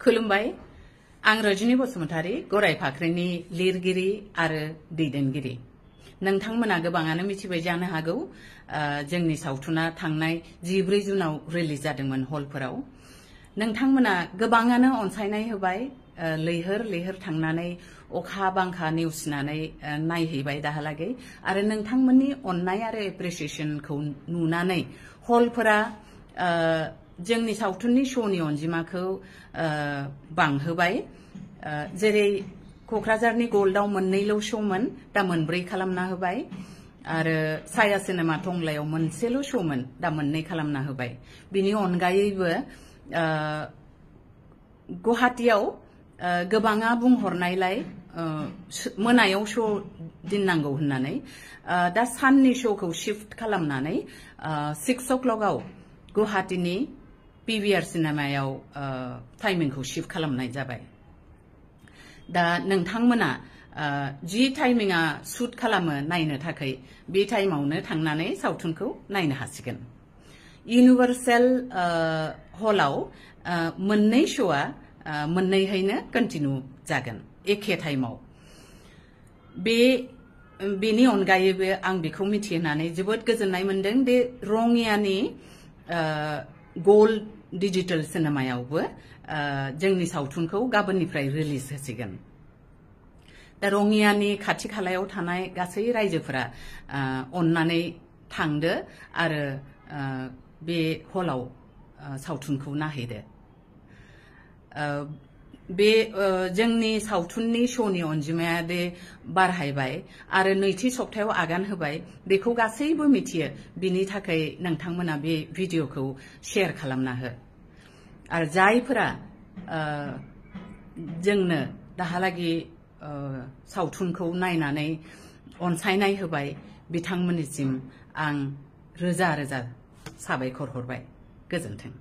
खुलुमबाय आं रजनी बसुमतारी गराय फाख्रिनि लिरगिरि आरो दैदेनगिरि नोंथांमोना गोबाङानो मिथिबाय जानो हागौ जोंनि सावथुना थांनाय 14 जुनाव रिलिज जादोंमोन हलफोराव नोंथांमोना गोबाङानो अनसायनाय होबाय लैहोर लैहोर थांनानै अखा बांखा नेवसिनानै नायहैबाय दाहालागै आरो नोंथांमोननि अननाय आरो एप्रिसिएशनखौ नुनानै हलफोरा जोंनि सावथुननि श'नि अनजिमाखौ बांहोबाय जेरै क'क्राझारनि गल्डआव मोननैल' श'मोन दा मोनब्रै खालामना होबाय आरो साया सिनेमा टंलायाव मोनसेल' श'मोन दा मोननै खालामना होबाय बिनि अनगायैबो गुवाहाटीयाव गोबाङा बुंहरनायलाय मोनायाव श' दिननांगौ होननानै दा साननि श'खौ शिफ्ट खालामनानै 6 o'clockआव गुवाहाटीनि PVR सिनेमायाव टाइमिंखौ शिफ्ट खालामनाय जाबाय दा नोंथांमोना जि टाइमिंआ सुट खालामो नायनो थाखाय बे टाइमावनो थांनानै सावथुनखौ नायनो हासिगोन इउनिभार्सेल हलाव मोननै श'आ मोननैहायनो कन्टिन्यू जागोन एखे टाइमाव बेनि अनगायैबो आं बेखौ मिथिहोनानै जोबोद गोजोननाय मोनदों दे रङियानि गोल्ड डिजिटल सिनेमायावबो जोंनि सावथुनखौ गाबोननिफ्राय रिलिज होसिगोन दा रङियानि खाथि खालायाव थानाय गासै रायजोफोरा अननानै थांदो आरो बे हलाव सावथुनखौ नायहैदो बे जोंनि सावथुननि श'नि अनजिमाया दे बारायबाय आरो नैथि सप्तायाव आगान होबाय बेखौ गासैबो मिथियो बिनि थाखाय नोंथांमोना बे भिडिअखौ शेयार खालामना हो आरो जायफोरा जोंनो दाहालागि सावथुनखौ नायनानै अनसायनाय होबाय बिथांमोननिसिम आं रोजा रोजा साबायखर हरबाय गोजोन्थों